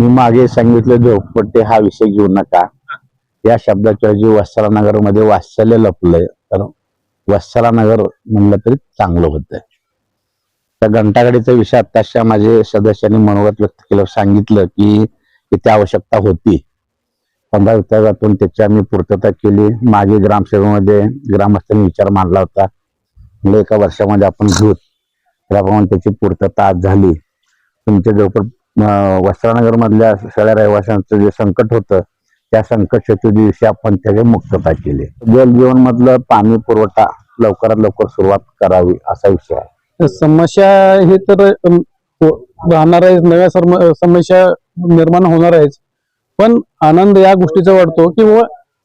मी मागे सांगितलं झोपडपट्टी हा विषय घेऊ नका, या शब्दाच्या ऐवजी वत्सलानगर मध्ये वात्सल्य लपलंय, तर वत्सलानगर म्हणलं तरी चांगलं होतं. त्या घंटागाडीचा विषय आताशा माझे सदस्यांनी मनोगत व्यक्त केलं, सांगितलं की इथे आवश्यकता होती. 15 विभागातून त्याची आम्ही पूर्तता केली. मागे ग्रामसभेमध्ये ग्रामस्थांनी विचार मांडला होता, म्हणजे एका वर्षामध्ये आपण घेऊ, त्याप्रमाणे त्याची पूर्तता आज झाली. तुमच्या जवळ वत्सलानगर मधल्या सगळ्या रहिवाशांचं जे संकट होतं, त्या संकट चतुर्दिवशी आपण त्याची मुक्तता केली. जल जीवन मधलं पाणी पुरवठा लवकरात लवकर सुरुवात करावी असा विषय आहे. समस्या हे तर राहणार आहे, नव्या समस्या निर्माण होणार आहेच. पण आनंद या गोष्टीचा वाटतो की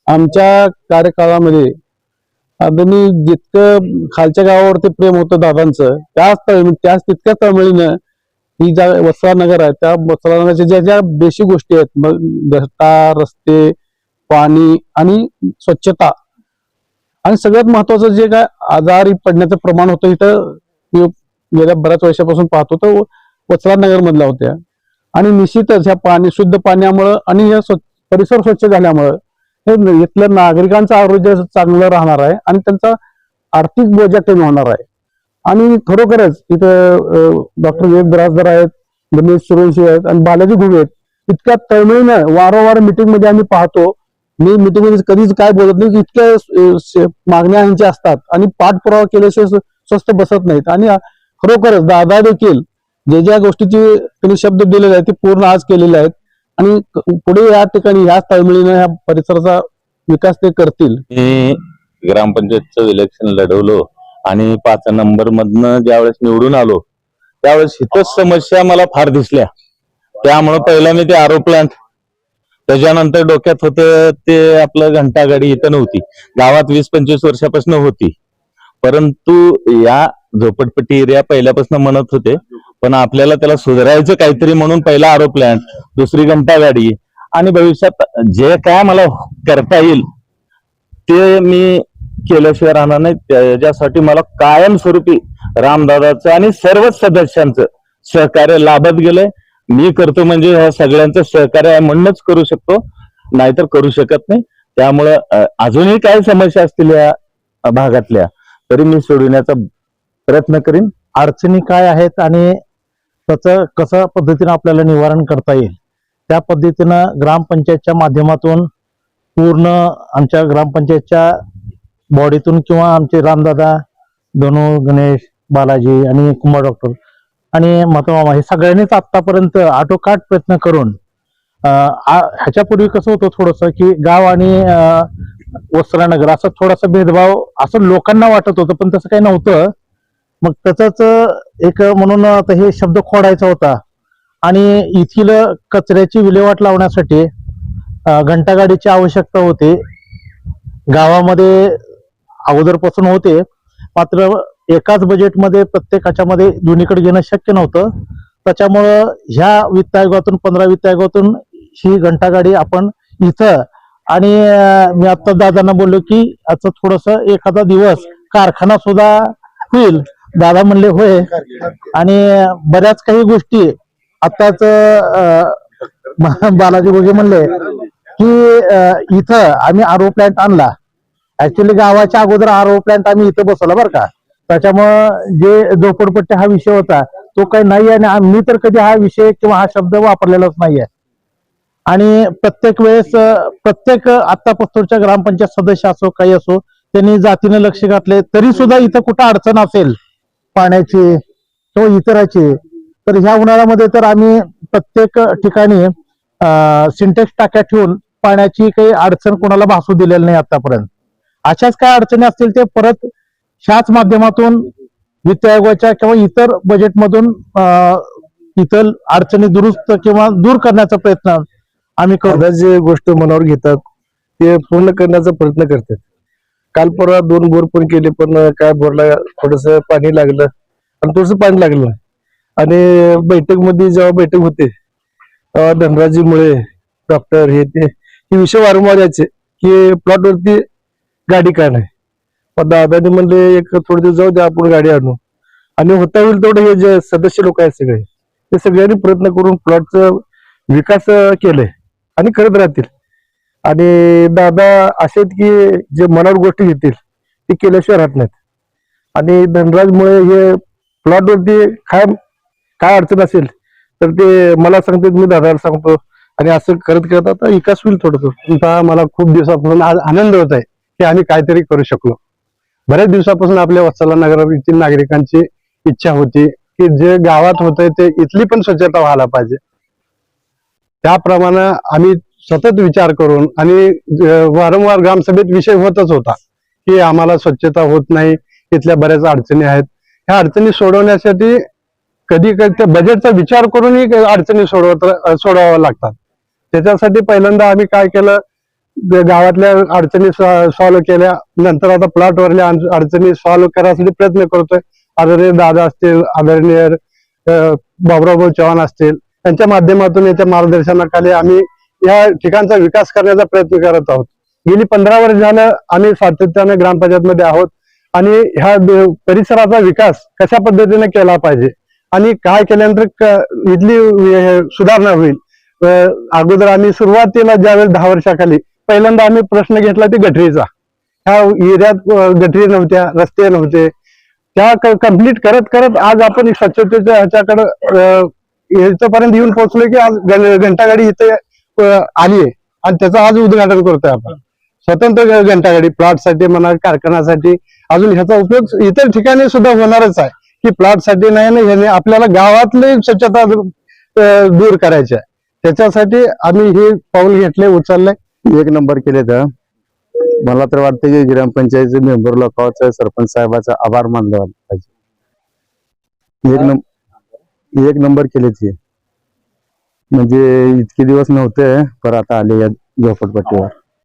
आमच्या कार्यकाळामध्ये अगदी जितकं खालच्या गावावरती प्रेम होतं दादांचं, त्याच तितक्याच तळमळीनं ही ज्या वत्सलानगर आहे, त्या वत्सलानगरच्या ज्या ज्या बेसिक गोष्टी आहेत, मग रस्ते, पाणी आणि स्वच्छता, आणि सगळ्यात महत्वाचं जे काय आजारी पडण्याचं प्रमाण होतं इथं गेल्या बऱ्याच वर्षापासून पाहतो तर वत्सलानगर मधल्या होत्या. आणि निश्चितच ह्या पाणी, शुद्ध पाण्यामुळं आणि या परिसर स्वच्छ झाल्यामुळं हे इथल्या नागरिकांचं आरोग्य चांगलं राहणार आहे आणि त्यांचा आर्थिक बोजा कमी होणार आहे. आणि खरोखरच इथं डॉक्टर विवेक बिराजदार आहेत, गणेश सूर्यवंशी आहेत आणि बालाजी घुगे आहेत. इतक्या तळमळीनं वारंवार मिटिंग मध्ये आम्ही पाहतो. मी मिटिंग मध्ये कधीच काय बोलत नाही की इतक्या मागण्या यांच्या असतात आणि पाठपुरावा केल्याशिवाय स्वस्त बसत नाहीत. आणि खरोखरच दादा देखील जे ज्या गोष्टीची त्यांनी शब्द दिलेले आहेत ते पूर्ण आज केलेले आहेत आणि पुढे या ठिकाणी ह्या तळमळीनं ह्या परिसराचा विकास ते करतील. मी ग्रामपंचायतचं इलेक्शन लढवलो आणि 5 नंबर मधनं ज्यावेळेस निवडून आलो त्यावेळेस इथंच समस्या मला फार दिसल्या. त्यामुळे पहिला मी ते आरो प्लांट, त्याच्यानंतर डोक्यात होतं ते आपलं घंटागाडी इथं नव्हती, गावात 20-25 वर्षापासून होती. परंतु या झोपडपट्टी एरिया पहिल्यापासून म्हणत होते, पण आपल्याला त्याला सुधारायचं काहीतरी म्हणून पहिला आरो प्लांट, दुसरी घंटागाडी, आणि भविष्यात जे काय मला करता येईल ते मी केल्याशिवाय राहणार नाही. त्याच्यासाठी मला कायमस्वरूपी रामदादाचं आणि सर्वच सदस्यांचं सहकार्य लाभत गेलंय. मी करतो म्हणजे ह्या सगळ्यांचं सहकार्य आहे म्हणूनच करू शकतो, नाहीतर करू शकत नाही. त्यामुळं अजूनही काही समस्या असतील या भागातल्या तरी मी सोडविण्याचा प्रयत्न करीन. अडचणी काय आहेत आणि त्याचं कसं पद्धतीनं आपल्याला निवारण करता येईल त्या पद्धतीनं ग्रामपंचायतच्या माध्यमातून पूर्ण आमच्या ग्रामपंचायतच्या बॉडीतून किंवा आमचे रामदादा, धनु, गणेश, बालाजी आणि कुमार डॉक्टर आणि मामा हे सगळ्यांनीच आतापर्यंत आटोकाट प्रयत्न करून ह्याच्यापूर्वी कसं होतं थोडंसं की गाव आणि वत्सलानगर असं थोडासा भेदभाव असं लोकांना वाटत होतं, पण तसं काही नव्हतं. मग त्याच एक म्हणून हे शब्द खोडायचा होता आणि इथील कचऱ्याची विल्हेवाट लावण्यासाठी घंटागाडीची आवश्यकता होती. गावामध्ये अगोदरपासून होते, मात्र एकाच बजेटमध्ये प्रत्येकाच्या मध्ये दोन्हीकडे घेणं शक्य नव्हतं. त्याच्यामुळं ह्या वित्त आयोगातून 15 वित्त आयोगातून ही घंटागाडी आपण इथं, आणि मी आता दादांना बोललो की आता थोडस एखादा दिवस कारखाना सुद्धा होईल. दादा म्हणले होय, आणि बऱ्याच काही गोष्टी आताच बालाजी घोगे म्हणले की इथं आम्ही आरो प्लांट आणला. ऍक्च्युली गावाच्या अगोदर आरो प्लांट आम्ही इथं बसवला बरं का. त्याच्यामुळं जे झोपडपट्टी हा विषय होता तो काही नाही, आणि मी तर कधी हा विषय किंवा हा शब्द वापरलेलाच नाहीये. आणि प्रत्येक वेळेस प्रत्येक आतापासूनच्या ग्रामपंचायत सदस्य असो काही असो त्यांनी जातीने लक्ष घातले, तरी सुद्धा इथं कुठं अडचण असेल पाण्याची किंवा इतराची तर ह्या उन्हाळ्यामध्ये तर आम्ही प्रत्येक ठिकाणी सिंटेक्स टाक्या ठेवून पाण्याची काही अडचण कोणाला भासू दिलेली नाही आतापर्यंत. अशाच काय अडचणी असतील ते परत ह्याच माध्यमातून वित्त आयोगाच्या किंवा इतर बजेटमधून इतर अडचणी दुरुस्त किंवा दूर करण्याचा प्रयत्न आम्ही करू. जे गोष्ट मनावर घेतात ते पूर्ण करण्याचा प्रयत्न करतात. काल परवा 2 बोर पण केले, पण काय बोरला थोडस पाणी लागलं आणि थोडस पाणी लागलं. आणि बैठक मध्ये जेव्हा बैठक होते धनराजी मुळे, डॉक्टर हे विषय वारंवार यायचे की प्लॉट वरती गाडी का नाही. पण दादानी म्हणले एक थोडे दिवस जाऊ द्या, आपण गाडी आणू. आणि होता होईल तेवढं हे जे सदस्य लोक आहेत सगळे ते सगळ्यांनी प्रयत्न करून प्लॉटचं विकास केले आणि करत राहतील. आणि दादा असे आहेत की जे मनावर गोष्टी घेतील ते केल्याशिवाय राहत नाहीत. आणि धनराजमुळे हे प्लॉटवरती काय अडचण असेल तर ते मला सांगतात, मी दादाला सांगतो, आणि असं करत करत आता विकास होईल थोडं. मला खूप दिवसापासून आज आनंद होत आहे की आम्ही काहीतरी करू शकलो. बऱ्याच दिवसापासून आपल्या वत्सला नगर येथील नागरिकांची इच्छा होती की जे गावात होतंय ते इथली पण स्वच्छता व्हायला पाहिजे. त्याप्रमाणे आम्ही सतत विचार करून आणि वारंवार ग्रामसभेत विषय होतच होता की आम्हाला स्वच्छता होत नाही, इथल्या बऱ्याच अडचणी आहेत. ह्या अडचणी सोडवण्यासाठी कधी कधी त्या बजेटचा विचार करूनही अडचणी सोडवाव्या लागतात. त्याच्यासाठी पहिल्यांदा आम्ही काय केलं, गावातल्या अडचणी सॉल्व्ह केल्या. नंतर आता प्लॉटवरल्या अडचणी सॉल्व्ह करण्यासाठी प्रयत्न करतोय. आदरणीय दादा असतील, आदरणीय बाबुराव चव्हाण असतील, त्यांच्या माध्यमातून याच्या मार्गदर्शनाखाली आम्ही या ठिकाणचा विकास करण्याचा प्रयत्न करत आहोत. गेली 15 वर्ष झालं आम्ही सातत्याने ग्रामपंचायत मध्ये आहोत आणि ह्या परिसराचा विकास कशा पद्धतीने केला पाहिजे आणि काय केल्यानंतर इथली सुधारणा होईल. अगोदर आम्ही सुरुवातीला ज्यावेळेस 10 वर्षाखाली पहिल्यांदा आम्ही प्रश्न घेतला ते गटरीचा. ह्या एरियात गटरी नव्हत्या, रस्ते नव्हते. त्या कम्प्लीट करत करत आज आपण स्वच्छतेच्या ह्याच्याकडे इथपर्यंत येऊन पोहोचलोय की आज घंटागाडी इथे आली आहे आणि त्याचं आज उद्घाटन करतोय आपण. स्वतंत्र घंटागाडी प्लॉटसाठी म्हणा, कारखान्यासाठी, अजून ह्याचा उपयोग इतर ठिकाणी सुद्धा होणारच आहे की प्लॉटसाठी नाही ना, ह्याने आपल्याला गावातली स्वच्छता दूर करायची आहे. त्याच्यासाठी आम्ही हे पाऊल घेतले, उचलले, 1 नंबर केले. तर मला तर वाटतं की ग्रामपंचायतचे मेंबर लोकांचा, सरपंच साहेबाचा आभार मानला पाहिजे. 1 नंबर केले ते, म्हणजे इतके दिवस नव्हते पर आता आले या झोपडपट्टीवर.